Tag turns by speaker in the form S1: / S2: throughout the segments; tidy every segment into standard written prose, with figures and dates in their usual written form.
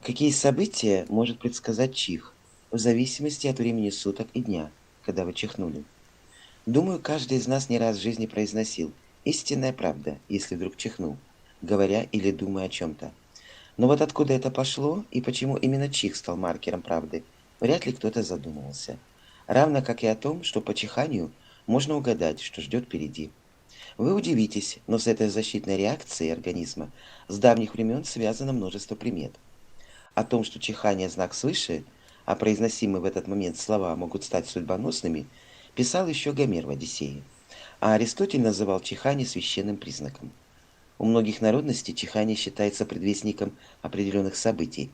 S1: Какие события может предсказать чих, в зависимости от времени суток и дня, когда вы чихнули? Думаю, каждый из нас не раз в жизни произносил «истинная правда», если вдруг чихнул, говоря или думая о чем-то. Но вот откуда это пошло и почему именно чих стал маркером правды, вряд ли кто-то задумывался. Равно как и о том, что по чиханию можно угадать, что ждет впереди. Вы удивитесь, но с этой защитной реакцией организма с давних времен связано множество примет. О том, что чихание– знак свыше, а произносимые в этот момент слова могут стать судьбоносными, писал еще Гомер в «Одиссее». А Аристотель называл чихание священным признаком. У многих народностей чихание считается предвестником определенных событий.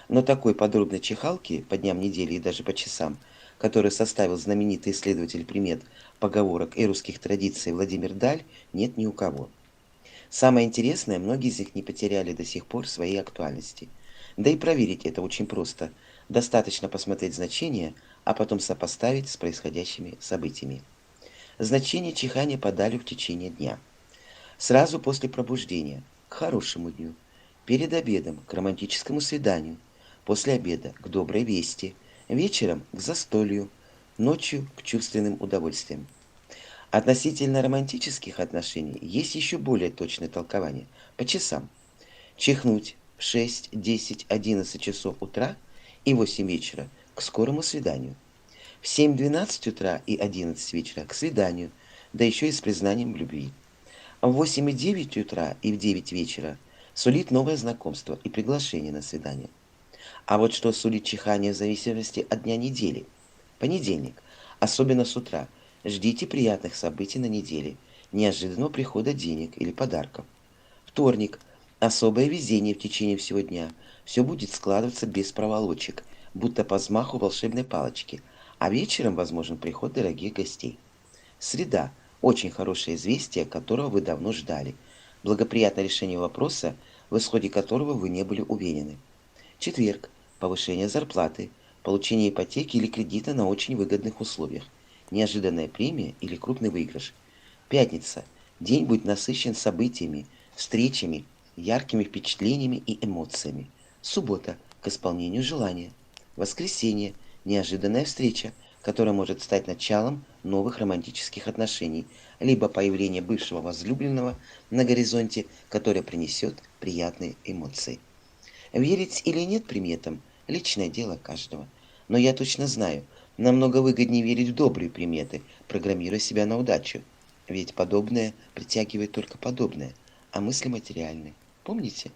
S1: Но такой подробной чихалки по дням недели и даже по часам, которую составил знаменитый исследователь примет, поговорок и русских традиций Владимир Даль, нет ни у кого. Самое интересное, многие из них не потеряли до сих пор своей актуальности. Да и проверить это очень просто. Достаточно посмотреть значение, а потом сопоставить с происходящими событиями. Значение чихания подали в течение дня. Сразу после пробуждения– к хорошему дню. Перед обедом– к романтическому свиданию. После обеда– к доброй вести. Вечером– к застолью. Ночью– к чувственным удовольствиям. Относительно романтических отношений есть еще более точное толкование. По часам. Чихнуть в 6, 10, 11 часов утра и 8 вечера к скорому свиданию. В 7-12 утра и 11 вечера к свиданию, да еще и с признанием в любви. В 8 и 9 утра и в 9 вечера сулит новое знакомство и приглашение на свидание. А вот что сулит чихание в зависимости от дня недели. Понедельник. Особенно с утра. Ждите приятных событий на неделе, неожиданного прихода денег или подарков. Вторник. Особое везение в течение всего дня. Все будет складываться без проволочек, будто по взмаху волшебной палочки, а вечером возможен приход дорогих гостей. Среда. Очень хорошее известие, которого вы давно ждали. Благоприятное решение вопроса, в исходе которого вы не были уверены. Четверг. Повышение зарплаты, получение ипотеки или кредита на очень выгодных условиях, неожиданная премия или крупный выигрыш. Пятница. День будет насыщен событиями, встречами, яркими впечатлениями и эмоциями. Суббота. К исполнению желания. Воскресенье. Неожиданная встреча, которая может стать началом новых романтических отношений, либо появление бывшего возлюбленного на горизонте, которое принесет приятные эмоции. Верить или нет приметам– личное дело каждого. Но я точно знаю, намного выгоднее верить в добрые приметы, программируя себя на удачу. Ведь подобное притягивает только подобное, а мысли материальны. Помните?